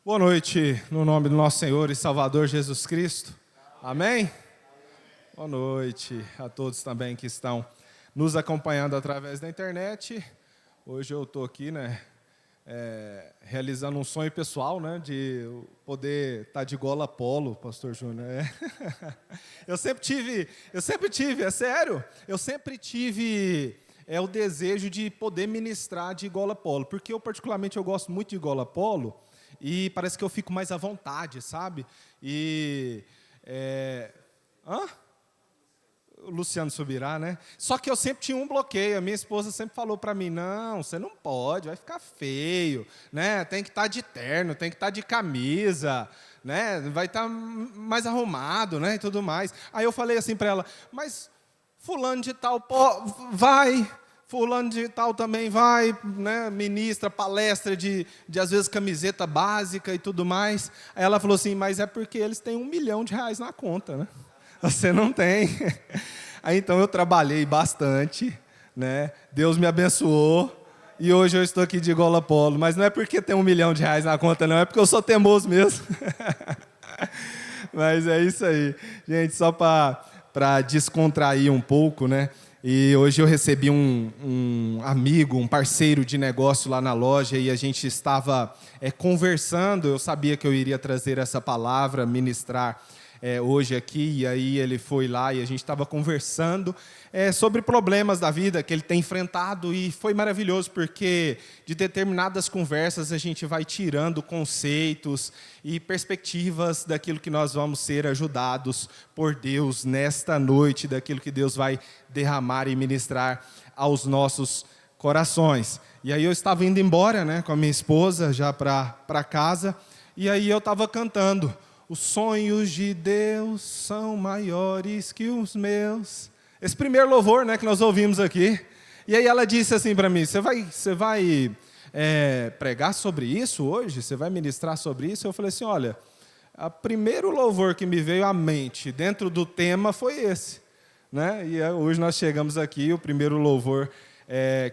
Boa noite, no nome do nosso Senhor e Salvador Jesus Cristo. Amém? Boa noite a todos também que estão nos acompanhando através da internet. Hoje eu estou aqui, realizando um sonho pessoal, de poder estar de gola polo, Pastor Júnior. Eu sempre tive, é sério, eu sempre tive o desejo de poder ministrar de gola polo, porque eu particularmente gosto muito de gola polo, e parece que eu fico mais à vontade, sabe? O Luciano Subirá, né? Só que eu sempre tinha um bloqueio. A minha esposa sempre falou para mim: não, você não pode, vai ficar feio, né? Tem que estar de terno, tem que estar de camisa, né? Vai estar mais arrumado, né? E tudo mais. Aí eu falei assim para ela: mas fulano de tal vai. Fulano de tal também vai, né, ministra, palestra de às vezes, camiseta básica e tudo mais. Aí ela falou assim: mas é porque eles têm R$1 milhão na conta, né? Você não tem. Aí então eu trabalhei bastante, né? Deus me abençoou e hoje eu estou aqui de gola polo. Mas não é porque tem R$1 milhão na conta, não, é porque eu sou teimoso mesmo. Mas é isso aí. Gente, só para descontrair um pouco, né? E hoje eu recebi um amigo, um parceiro de negócio lá na loja, e a gente estava conversando. Eu sabia que eu iria trazer essa palavra, ministrar hoje aqui, e aí ele foi lá e a gente estava conversando sobre problemas da vida que ele tem enfrentado, e foi maravilhoso, porque de determinadas conversas a gente vai tirando conceitos e perspectivas daquilo que nós vamos ser ajudados por Deus nesta noite, daquilo que Deus vai derramar e ministrar aos nossos corações. E aí eu estava indo embora, com a minha esposa, já para casa, e aí eu estava cantando: os sonhos de Deus são maiores que os meus. Esse primeiro louvor, que nós ouvimos aqui. E aí ela disse assim para mim: você vai pregar sobre isso hoje? Você vai ministrar sobre isso? Eu falei assim: olha, o primeiro louvor que me veio à mente dentro do tema foi esse. E hoje nós chegamos aqui, o primeiro louvor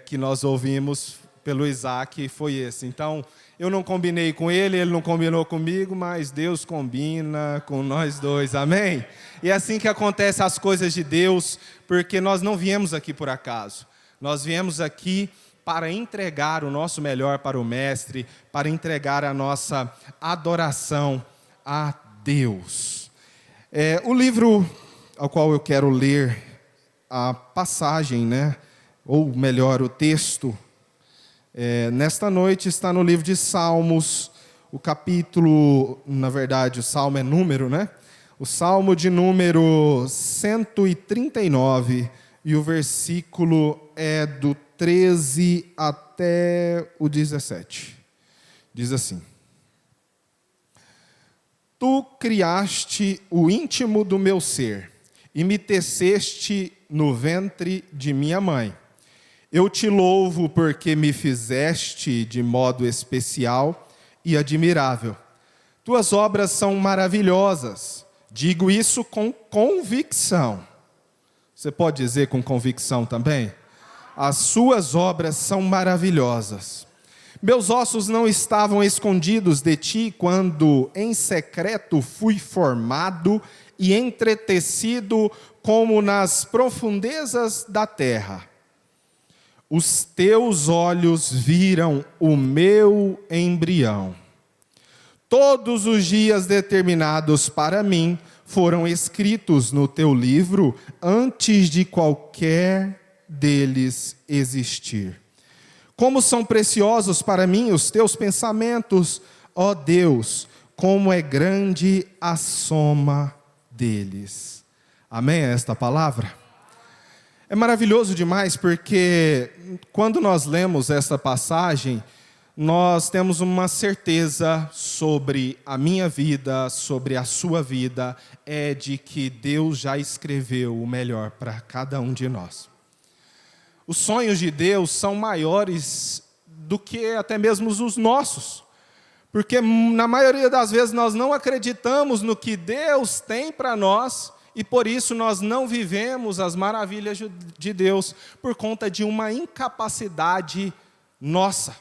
que nós ouvimos pelo Isaac foi esse. Então, eu não combinei com ele, ele não combinou comigo, mas Deus combina com nós dois, amém? E é assim que acontecem as coisas de Deus, porque nós não viemos aqui por acaso. Nós viemos aqui para entregar o nosso melhor para o Mestre, para entregar a nossa adoração a Deus. O livro ao qual eu quero ler a passagem, ou melhor, o texto, nesta noite está no livro de Salmos, o capítulo, na verdade o salmo é número, o salmo de número 139, e o versículo é do 13 até o 17. Diz assim: Tu criaste o íntimo do meu ser, e me teceste no ventre de minha mãe. Eu te louvo porque me fizeste de modo especial e admirável. Tuas obras são maravilhosas. Digo isso com convicção. Você pode dizer com convicção também? As suas obras são maravilhosas. Meus ossos não estavam escondidos de ti quando em secreto fui formado e entretecido como nas profundezas da terra. Os teus olhos viram o meu embrião. Todos os dias determinados para mim foram escritos no teu livro antes de qualquer deles existir. Como são preciosos para mim os teus pensamentos, ó Deus, como é grande a soma deles. Amém? Esta palavra? É maravilhoso demais, porque quando nós lemos essa passagem, nós temos uma certeza sobre a minha vida, sobre a sua vida, de que Deus já escreveu o melhor para cada um de nós. Os sonhos de Deus são maiores do que até mesmo os nossos, porque na maioria das vezes nós não acreditamos no que Deus tem para nós, e por isso nós não vivemos as maravilhas de Deus, por conta de uma incapacidade nossa.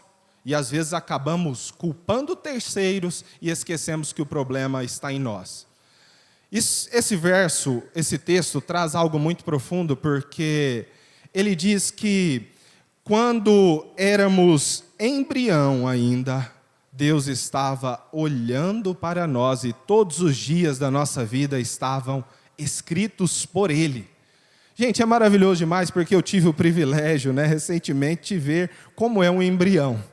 E às vezes acabamos culpando terceiros e esquecemos que o problema está em nós. Esse verso, esse texto, traz algo muito profundo, porque ele diz que quando éramos embrião ainda, Deus estava olhando para nós e todos os dias da nossa vida estavam escritos por Ele. Gente, é maravilhoso demais, porque eu tive o privilégio, recentemente, de ver como é um embrião.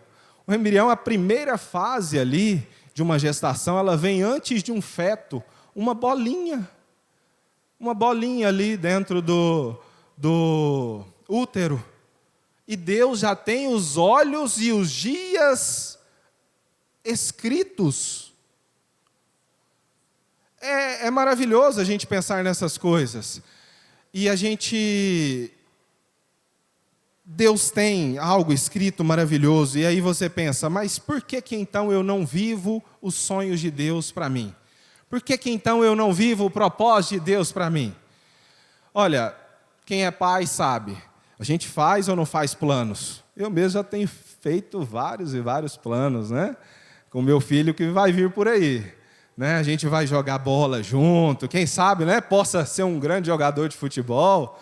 O embrião, a primeira fase ali de uma gestação, ela vem antes de um feto, uma bolinha ali dentro do útero. E Deus já tem os olhos e os dias escritos. É maravilhoso a gente pensar nessas coisas. E Deus tem algo escrito maravilhoso. E aí você pensa, mas por que então eu não vivo os sonhos de Deus para mim? Por que então eu não vivo o propósito de Deus para mim? Olha, quem é pai sabe. A gente faz ou não faz planos? Eu mesmo já tenho feito vários e vários planos, com meu filho que vai vir por aí. A gente vai jogar bola junto, quem sabe, possa ser um grande jogador de futebol,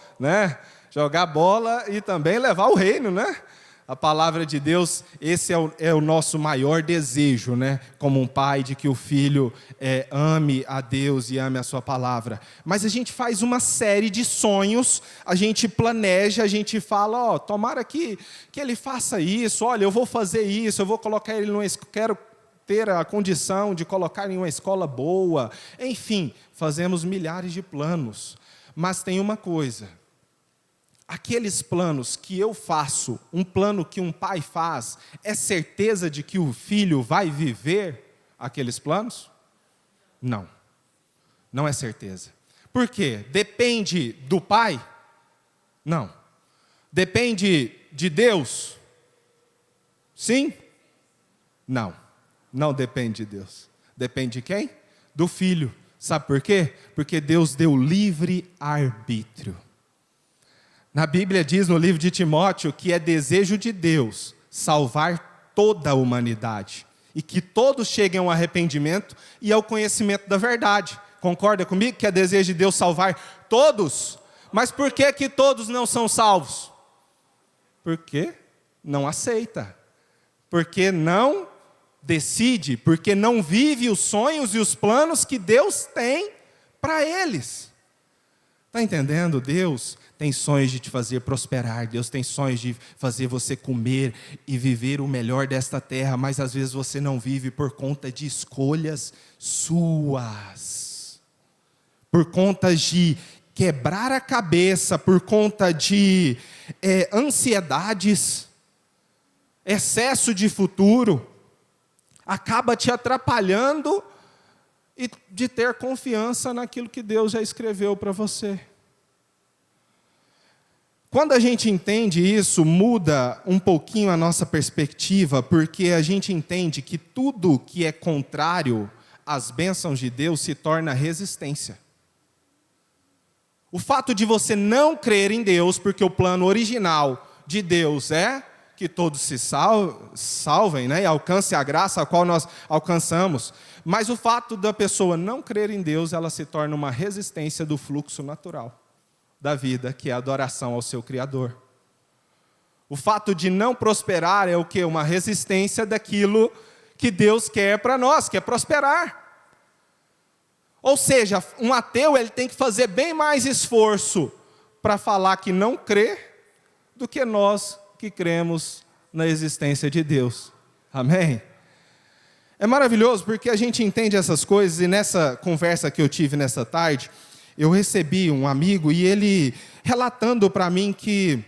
jogar bola e também levar o reino, A palavra de Deus, esse é o nosso maior desejo, como um pai, de que o filho ame a Deus e ame a sua palavra. Mas a gente faz uma série de sonhos, a gente planeja, a gente fala, tomara que ele faça isso, olha, eu vou fazer isso, eu vou colocar ele quero ter a condição de colocar em uma escola boa. Enfim, fazemos milhares de planos. Mas tem uma coisa. Aqueles planos que eu faço, um plano que um pai faz, é certeza de que o filho vai viver aqueles planos? Não. Não é certeza. Por quê? Depende do pai? Não. Depende de Deus? Sim? Não. Não depende de Deus. Depende de quem? Do filho. Sabe por quê? Porque Deus deu livre arbítrio. Na Bíblia diz, no livro de Timóteo, que é desejo de Deus salvar toda a humanidade. E que todos cheguem ao arrependimento e ao conhecimento da verdade. Concorda comigo que é desejo de Deus salvar todos? Mas por que todos não são salvos? Porque não aceita. Porque não decide, porque não vive os sonhos e os planos que Deus tem para eles. Está entendendo? Deus tem sonhos de te fazer prosperar, Deus tem sonhos de fazer você comer e viver o melhor desta terra, mas às vezes você não vive por conta de escolhas suas, por conta de quebrar a cabeça, por conta de ansiedades, excesso de futuro, acaba te atrapalhando e de ter confiança naquilo que Deus já escreveu para você. Quando a gente entende isso, muda um pouquinho a nossa perspectiva, porque a gente entende que tudo que é contrário às bênçãos de Deus se torna resistência. O fato de você não crer em Deus, porque o plano original de Deus é que todos se salvem, e alcancem a graça a qual nós alcançamos. Mas o fato da pessoa não crer em Deus, ela se torna uma resistência do fluxo natural da vida, que é a adoração ao seu Criador. O fato de não prosperar é o quê? Uma resistência daquilo que Deus quer para nós, que é prosperar. Ou seja, um ateu ele tem que fazer bem mais esforço para falar que não crê do que nós que cremos na existência de Deus. Amém? É maravilhoso porque a gente entende essas coisas, e nessa conversa que eu tive nessa tarde, eu recebi um amigo e ele relatando para mim que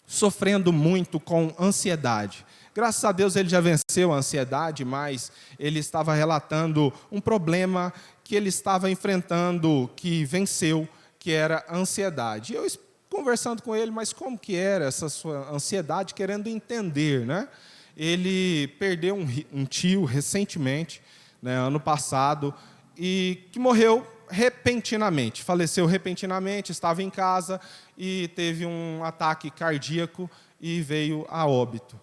sofrendo muito com ansiedade. Graças a Deus ele já venceu a ansiedade, mas ele estava relatando um problema que ele estava enfrentando, que venceu, que era a ansiedade. Eu conversando com ele, mas como que era essa sua ansiedade, querendo entender, Ele perdeu um tio recentemente, ano passado, e que morreu repentinamente, faleceu repentinamente, estava em casa e teve um ataque cardíaco e veio a óbito.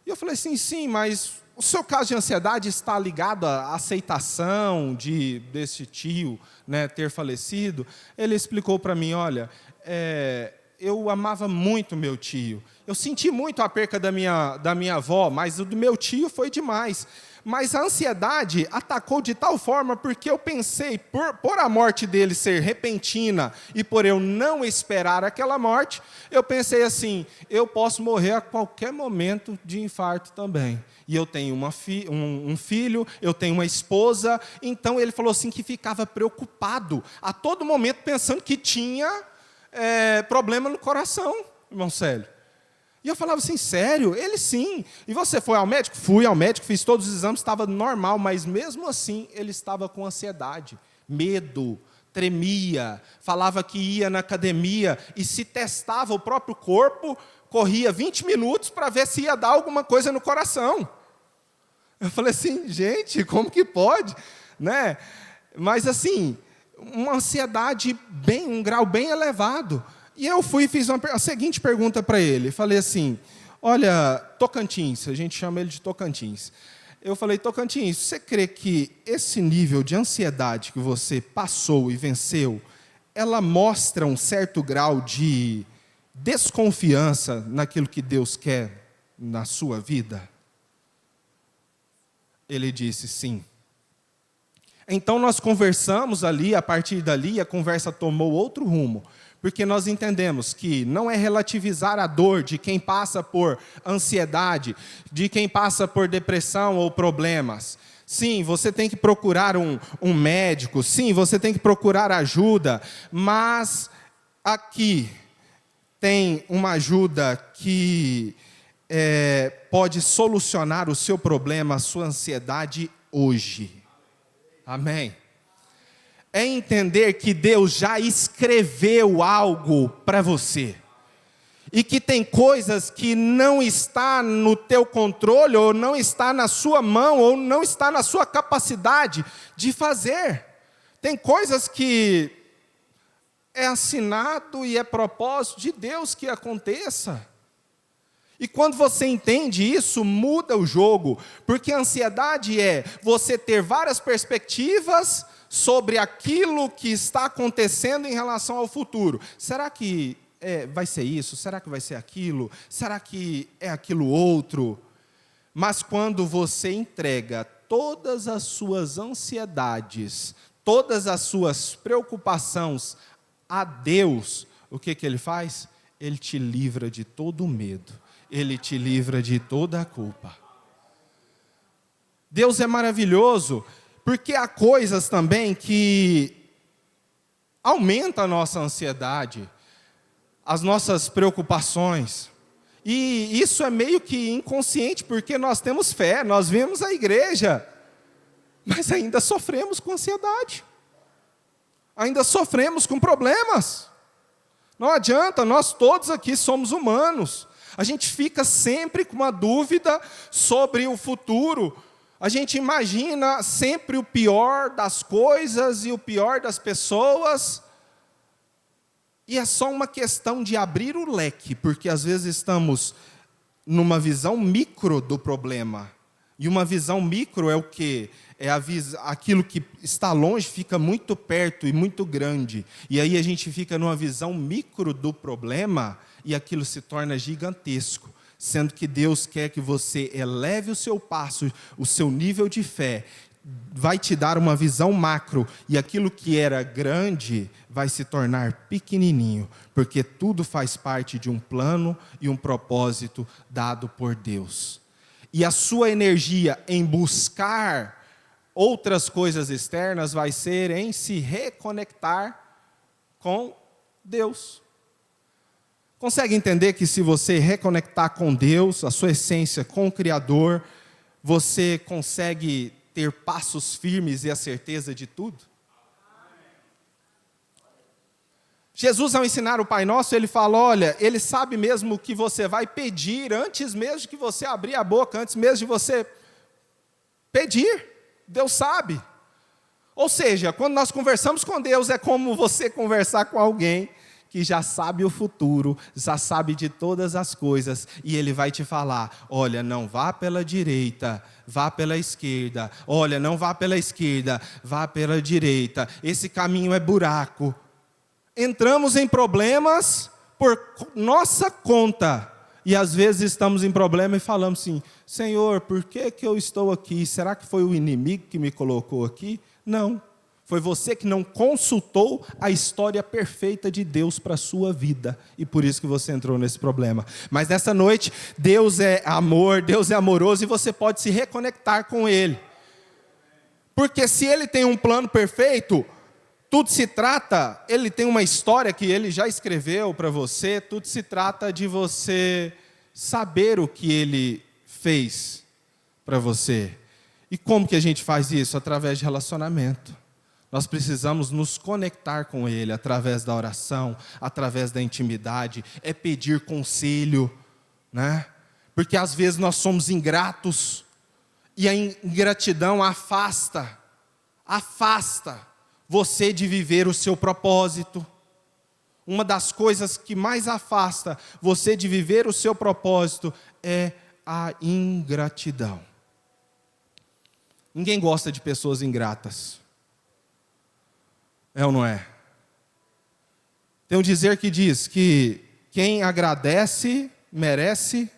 E eu falei assim, sim, mas o seu caso de ansiedade está ligado à aceitação desse tio, né, ter falecido? Ele explicou para mim, olha, eu amava muito meu tio. Eu senti muito a perca da minha avó, mas o do meu tio foi demais. Mas a ansiedade atacou de tal forma porque eu pensei, por a morte dele ser repentina e por eu não esperar aquela morte, eu pensei assim, eu posso morrer a qualquer momento de infarto também. E eu tenho um filho, eu tenho uma esposa. Então ele falou assim que ficava preocupado a todo momento pensando que tinha problema no coração, irmão Célio. E eu falava assim, sério? Ele sim. E você foi ao médico? Fui ao médico, fiz todos os exames, estava normal, mas mesmo assim ele estava com ansiedade, medo, tremia, falava que ia na academia e se testava o próprio corpo, corria 20 minutos para ver se ia dar alguma coisa no coração. Eu falei assim, gente, como que pode? Né? Mas assim, uma ansiedade um grau bem elevado. E eu fui e fiz a seguinte pergunta para ele. Falei assim, olha, Tocantins, a gente chama ele de Tocantins. Eu falei, Tocantins, você crê que esse nível de ansiedade que você passou e venceu, ela mostra um certo grau de desconfiança naquilo que Deus quer na sua vida? Ele disse, sim. Então nós conversamos ali, a partir dali a conversa tomou outro rumo. Porque nós entendemos que não é relativizar a dor de quem passa por ansiedade, de quem passa por depressão ou problemas. Sim, você tem que procurar um médico, sim, você tem que procurar ajuda, mas aqui tem uma ajuda que pode solucionar o seu problema, a sua ansiedade hoje. Amém? É entender que Deus já escreveu algo para você. E que tem coisas que não está no teu controle, ou não está na sua mão, ou não está na sua capacidade de fazer. Tem coisas que é assinado e é propósito de Deus que aconteça. E quando você entende isso, muda o jogo. Porque a ansiedade é você ter várias perspectivas sobre aquilo que está acontecendo em relação ao futuro. Será que vai ser isso? Será que vai ser aquilo? Será que é aquilo outro? Mas quando você entrega todas as suas ansiedades, todas as suas preocupações a Deus, o que Ele faz? Ele te livra de todo o medo. Ele te livra de toda a culpa. Deus é maravilhoso. Porque há coisas também que aumentam a nossa ansiedade, as nossas preocupações. E isso é meio que inconsciente, porque nós temos fé, nós vemos a igreja, mas ainda sofremos com ansiedade. Ainda sofremos com problemas. Não adianta, nós todos aqui somos humanos. A gente fica sempre com uma dúvida sobre o futuro. A gente imagina sempre o pior das coisas e o pior das pessoas. E é só uma questão de abrir o leque, porque às vezes estamos numa visão micro do problema. E uma visão micro é o quê? Aquilo que está longe fica muito perto e muito grande. E aí a gente fica numa visão micro do problema e aquilo se torna gigantesco. Sendo que Deus quer que você eleve o seu passo, o seu nível de fé, vai te dar uma visão macro, e aquilo que era grande vai se tornar pequenininho, porque tudo faz parte de um plano e um propósito dado por Deus. E a sua energia em buscar outras coisas externas vai ser em se reconectar com Deus. Consegue entender que se você reconectar com Deus, a sua essência com o Criador, você consegue ter passos firmes e a certeza de tudo? Jesus, ao ensinar o Pai Nosso, ele fala, olha, ele sabe mesmo o que você vai pedir antes mesmo de que você abrir a boca, antes mesmo de você pedir. Deus sabe. Ou seja, quando nós conversamos com Deus, é como você conversar com alguém que que já sabe o futuro, já sabe de todas as coisas, e Ele vai te falar: olha, não vá pela direita, vá pela esquerda. Olha, não vá pela esquerda, vá pela direita. Esse caminho é buraco. Entramos em problemas por nossa conta. E às vezes estamos em problema e falamos assim: Senhor, por que eu estou aqui? Será que foi o inimigo que me colocou aqui? Não. Foi você que não consultou a história perfeita de Deus para a sua vida. E por isso que você entrou nesse problema. Mas nessa noite, Deus é amor, Deus é amoroso e você pode se reconectar com Ele. Porque se Ele tem um plano perfeito, tudo se trata, Ele tem uma história que Ele já escreveu para você, tudo se trata de você saber o que Ele fez para você. E como que a gente faz isso? Através de relacionamento. Nós precisamos nos conectar com Ele através da oração, através da intimidade, é pedir conselho, né? Porque às vezes nós somos ingratos, e a ingratidão afasta você de viver o seu propósito. Uma das coisas que mais afasta você de viver o seu propósito é a ingratidão. Ninguém gosta de pessoas ingratas. É ou não é? Tem um dizer que diz que quem agradece merece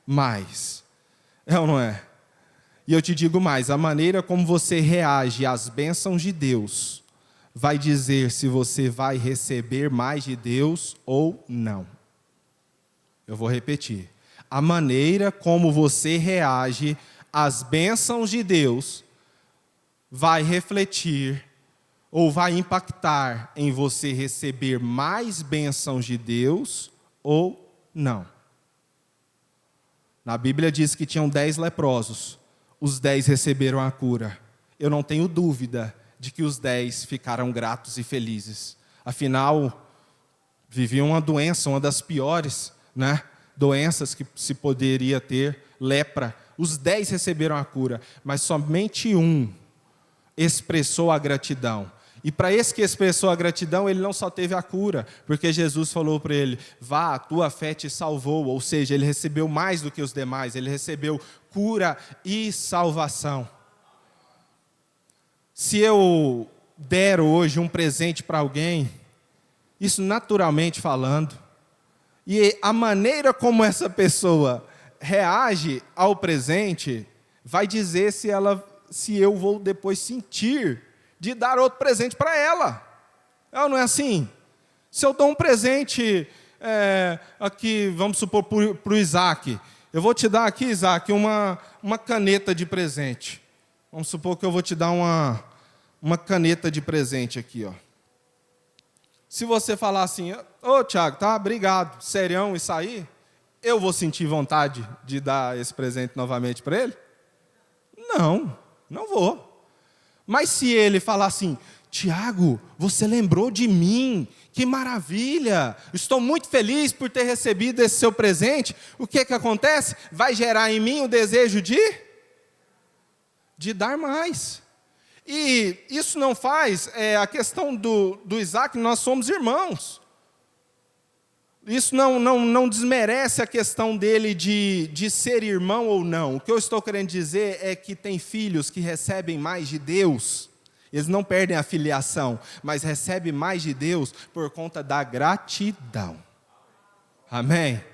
mais. É ou não é? E eu te digo mais, a maneira como você reage às bênçãos de Deus vai dizer se você vai receber mais de Deus ou não. Eu vou repetir. A maneira como você reage às bênçãos de Deus vai refletir ou vai impactar em você receber mais bênçãos de Deus ou não. Na Bíblia diz que tinham 10 leprosos. Os 10 receberam a cura. Eu não tenho dúvida de que os 10 ficaram gratos e felizes. Afinal, viviam uma doença, uma das piores, né, doenças que se poderia ter, lepra. Os 10 receberam a cura, mas somente um expressou a gratidão. E para esse que expressou a gratidão, ele não só teve a cura, porque Jesus falou para ele: vá, a tua fé te salvou. Ou seja, ele recebeu mais do que os demais, ele recebeu cura e salvação. Se eu der hoje um presente para alguém, isso naturalmente falando, e a maneira como essa pessoa reage ao presente, vai dizer se eu vou depois sentir de dar outro presente para ela. Não é assim? Se eu dou um presente aqui, vamos supor, para o Isaac, eu vou te dar aqui, Isaac, uma caneta de presente. Vamos supor que eu vou te dar uma caneta de presente aqui, ó. Se você falar assim: ô Tiago, tá, obrigado, serião, isso aí, eu vou sentir vontade de dar esse presente novamente para ele? Não vou. Mas se ele falar assim: Tiago, você lembrou de mim, que maravilha, estou muito feliz por ter recebido esse seu presente, o que acontece? Vai gerar em mim o desejo de dar mais. E isso não faz a questão do Isaac, nós somos irmãos. Isso não desmerece a questão dele de ser irmão ou não. O que eu estou querendo dizer é que tem filhos que recebem mais de Deus. Eles não perdem a filiação, mas recebem mais de Deus por conta da gratidão. Amém?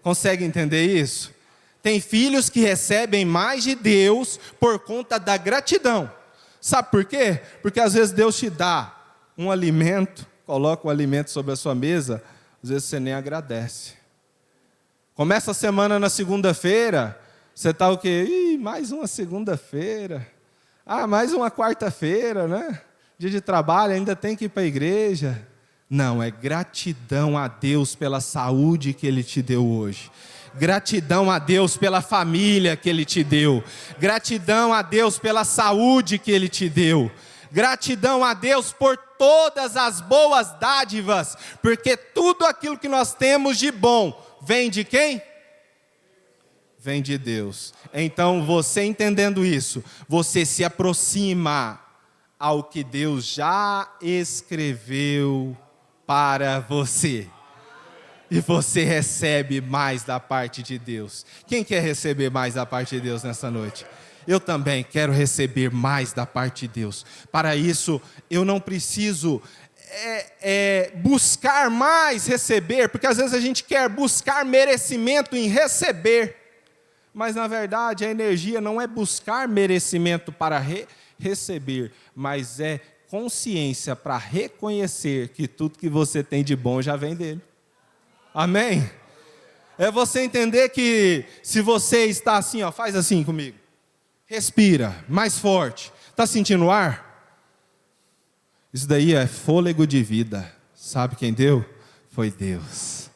Consegue entender isso? Tem filhos que recebem mais de Deus por conta da gratidão. Sabe por quê? Porque às vezes Deus te dá um alimento, coloca um alimento sobre a sua mesa, às vezes você nem agradece. Começa a semana na segunda-feira, você está o quê? Mais uma segunda-feira. Mais uma quarta-feira, né? Dia de trabalho, ainda tem que ir para a igreja. Não, é gratidão a Deus pela saúde que Ele te deu hoje. Gratidão a Deus pela família que Ele te deu. Gratidão a Deus pela saúde que Ele te deu. Gratidão a Deus por todas as boas dádivas, porque tudo aquilo que nós temos de bom vem de quem? Vem de Deus. Então, você entendendo isso, você se aproxima ao que Deus já escreveu para você. E você recebe mais da parte de Deus. Quem quer receber mais da parte de Deus nessa noite? Eu também quero receber mais da parte de Deus. Para isso, eu não preciso buscar mais receber, porque às vezes a gente quer buscar merecimento em receber. Mas na verdade a energia não é buscar merecimento para receber, mas é consciência para reconhecer que tudo que você tem de bom já vem dele. Amém? É você entender que se você está assim, ó, faz assim comigo. Respira, mais forte. Está sentindo o ar? Isso daí é fôlego de vida. Sabe quem deu? Foi Deus.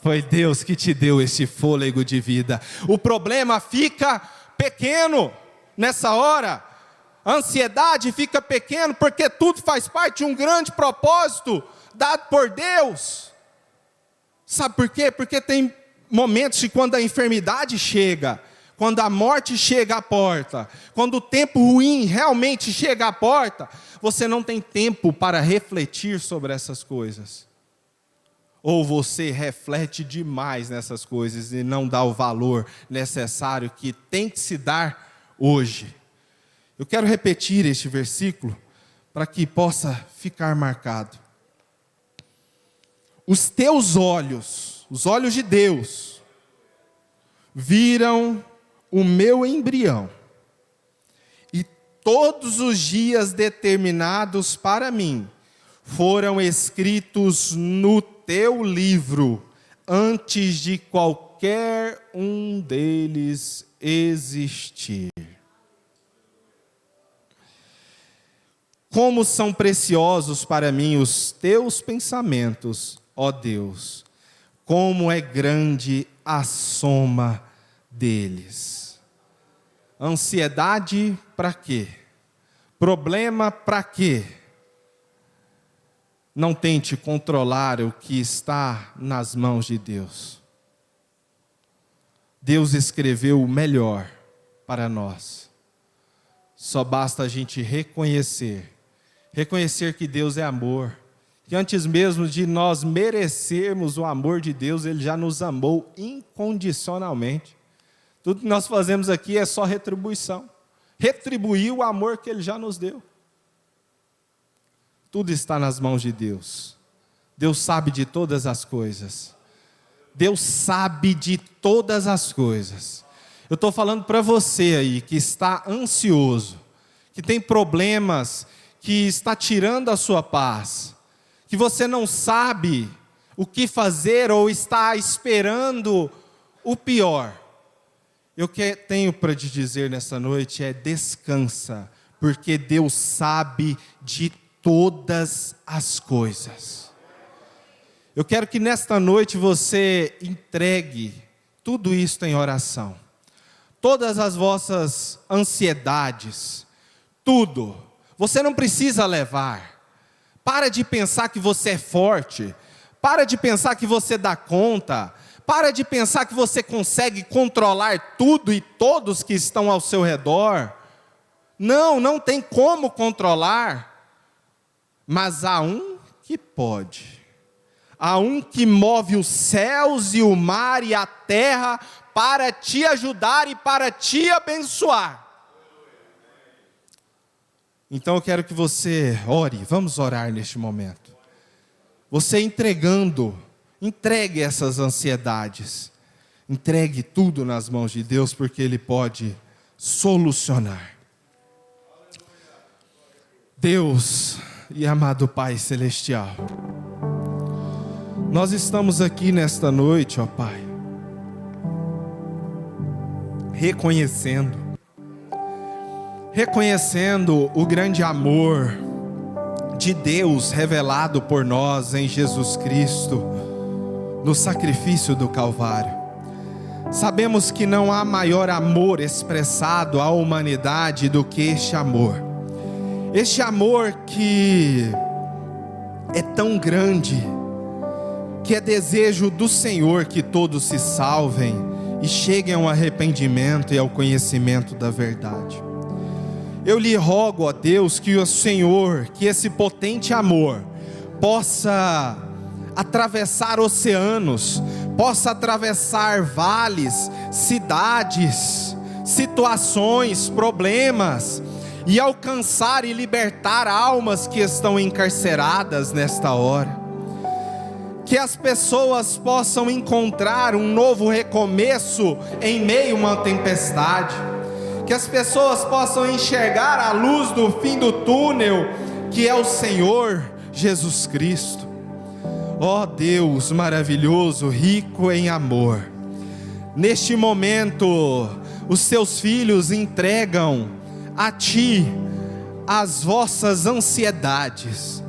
Foi Deus que te deu esse fôlego de vida. O problema fica pequeno nessa hora. A ansiedade fica pequeno porque tudo faz parte de um grande propósito dado por Deus. Sabe por quê? Porque tem momentos que quando a enfermidade chega, quando a morte chega à porta, quando o tempo ruim realmente chega à porta, você não tem tempo para refletir sobre essas coisas. Ou você reflete demais nessas coisas e não dá o valor necessário que tem que se dar hoje. Eu quero repetir este versículo para que possa ficar marcado. Os teus olhos, os olhos de Deus, viram o meu embrião, e todos os dias determinados para mim foram escritos no teu livro, antes de qualquer um deles existir. Como são preciosos para mim os teus pensamentos, ó Deus, como é grande a soma deles. Ansiedade para quê? Problema para quê? Não tente controlar o que está nas mãos de Deus. Deus escreveu o melhor para nós. Só basta a gente reconhecer que Deus é amor. Que antes mesmo de nós merecermos o amor de Deus, Ele já nos amou incondicionalmente. Tudo que nós fazemos aqui é só retribuição. Retribuir o amor que Ele já nos deu. Tudo está nas mãos de Deus. Deus sabe de todas as coisas. Deus sabe de todas as coisas. Eu estou falando para você aí que está ansioso, que tem problemas, que está tirando a sua paz, que você não sabe o que fazer ou está esperando o pior. Eu tenho para te dizer nessa noite descansa, porque Deus sabe de todas as coisas. Eu quero que nesta noite você entregue tudo isso em oração. Todas as vossas ansiedades, tudo. Você não precisa levar. Para de pensar que você é forte. Para de pensar que você dá conta. Para de pensar que você consegue controlar tudo e todos que estão ao seu redor. Não, não tem como controlar. Mas há um que pode. Há um que move os céus e o mar e a terra para te ajudar e para te abençoar. Então eu quero que você ore, vamos orar neste momento. Você entregue essas ansiedades. Entregue tudo nas mãos de Deus, porque Ele pode solucionar. Deus e amado Pai Celestial, nós estamos aqui nesta noite, ó Pai, reconhecendo o grande amor de Deus revelado por nós em Jesus Cristo, no sacrifício do Calvário. Sabemos que não há maior amor expressado à humanidade do que este amor. Este amor que é tão grande, que é desejo do Senhor que todos se salvem e cheguem ao arrependimento e ao conhecimento da verdade. Eu lhe rogo, ó Deus, que o Senhor, que esse potente amor possa atravessar oceanos, possa atravessar vales, cidades, situações, problemas, e alcançar e libertar almas que estão encarceradas nesta hora. Que as pessoas possam encontrar um novo recomeço em meio a uma tempestade. Que as pessoas possam enxergar a luz do fim do túnel, que é o Senhor Jesus Cristo. Ó Deus maravilhoso, rico em amor, neste momento os seus filhos entregam a Ti as vossas ansiedades,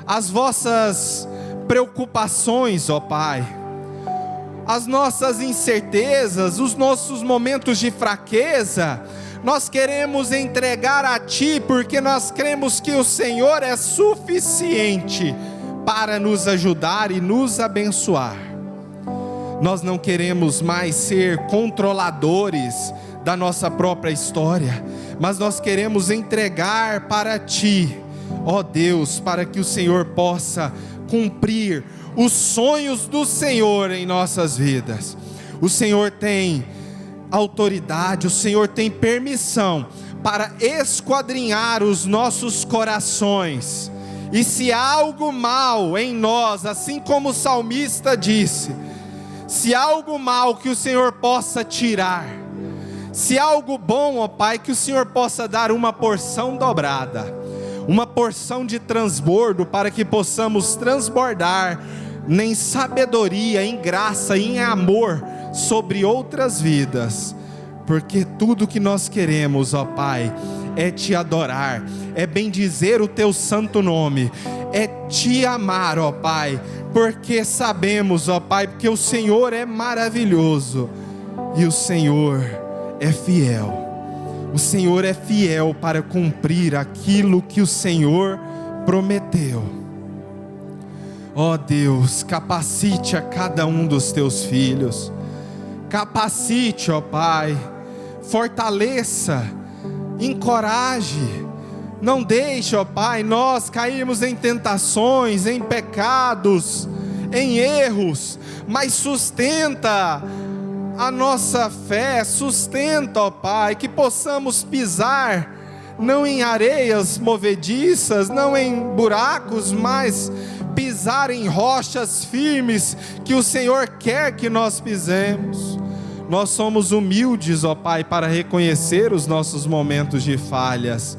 as vossas preocupações, ó Pai, as nossas incertezas, os nossos momentos de fraqueza. Nós queremos entregar a Ti, porque nós cremos que o Senhor é suficiente para nos ajudar e nos abençoar. Nós não queremos mais ser controladores da nossa própria história, mas nós queremos entregar para Ti, ó Deus, para que o Senhor possa cumprir os sonhos do Senhor em nossas vidas. O Senhor tem autoridade, o Senhor tem permissão para esquadrinhar os nossos corações. E se há algo mal em nós, assim como o salmista disse, se há algo mal, que o Senhor possa tirar. Se há algo bom, ó Pai, que o Senhor possa dar uma porção dobrada, uma porção de transbordo, para que possamos transbordar em sabedoria, em graça e em amor sobre outras vidas. Porque tudo que nós queremos, ó Pai, é Te adorar, é bendizer o Teu santo nome, é Te amar, ó Pai, porque sabemos, ó Pai, porque o Senhor é maravilhoso e o Senhor é fiel. O Senhor é fiel para cumprir aquilo que o Senhor prometeu. Ó Deus, capacite a cada um dos Teus filhos, capacite, ó Pai, fortaleça, encoraje, não deixe, ó Pai, nós cairmos em tentações, em pecados, em erros, mas sustenta a nossa fé, sustenta, ó Pai, que possamos pisar, não em areias movediças, não em buracos, mas pisar em rochas firmes, que o Senhor quer que nós pisemos. Nós somos humildes, ó Pai, para reconhecer os nossos momentos de falhas,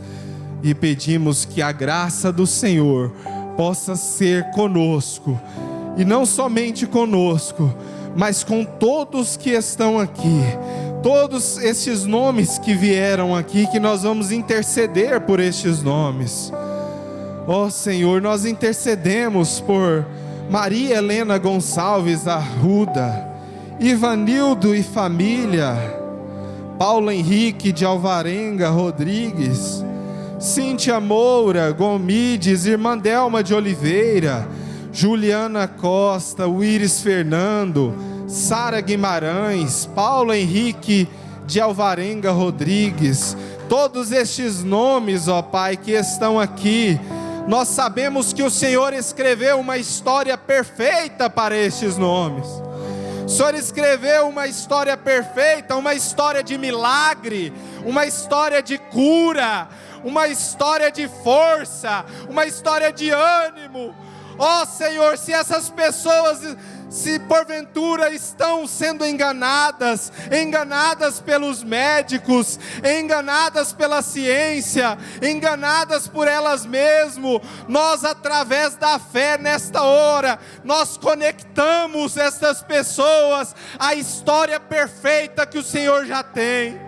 e pedimos que a graça do Senhor possa ser conosco, e não somente conosco, mas com todos que estão aqui, todos estes nomes que vieram aqui, que nós vamos interceder por estes nomes. Ó Senhor, nós intercedemos por Maria Helena Gonçalves Arruda, Ivanildo e família, Paulo Henrique de Alvarenga Rodrigues, Cíntia Moura Gomides, irmã Delma de Oliveira, Juliana Costa, Uíris Fernando, Sara Guimarães, Paulo Henrique de Alvarenga Rodrigues, todos estes nomes, ó Pai, que estão aqui, nós sabemos que o Senhor escreveu uma história perfeita para estes nomes. O Senhor escreveu uma história perfeita, uma história de milagre, uma história de cura, uma história de força, uma história de ânimo. Ó Senhor, se essas pessoas, se porventura estão sendo enganadas pelos médicos, enganadas pela ciência, enganadas por elas mesmas, nós, através da fé nesta hora, nós conectamos essas pessoas à história perfeita que o Senhor já tem.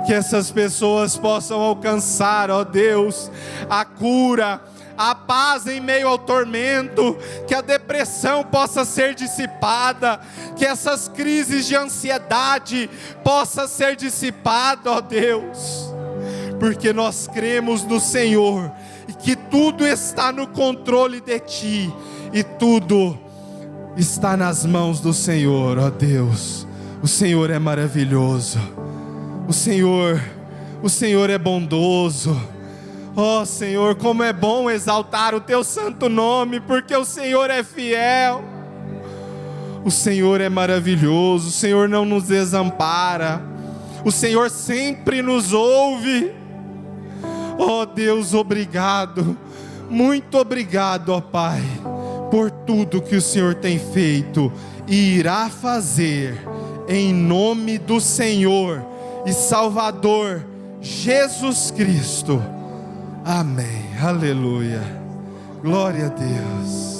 Que essas pessoas possam alcançar, ó Deus, a cura, a paz em meio ao tormento, que a depressão possa ser dissipada, que essas crises de ansiedade possam ser dissipadas, ó Deus, porque nós cremos no Senhor, e que tudo está no controle de Ti, e tudo está nas mãos do Senhor, ó Deus. O Senhor é maravilhoso, o Senhor é bondoso. Oh Senhor, como é bom exaltar o teu santo nome, porque o Senhor é fiel, o Senhor é maravilhoso, o Senhor não nos desampara, o Senhor sempre nos ouve. Oh Deus, obrigado, muito obrigado, ó Pai, por tudo que o Senhor tem feito e irá fazer, em nome do Senhor e Salvador Jesus Cristo. Amém, aleluia, glória a Deus.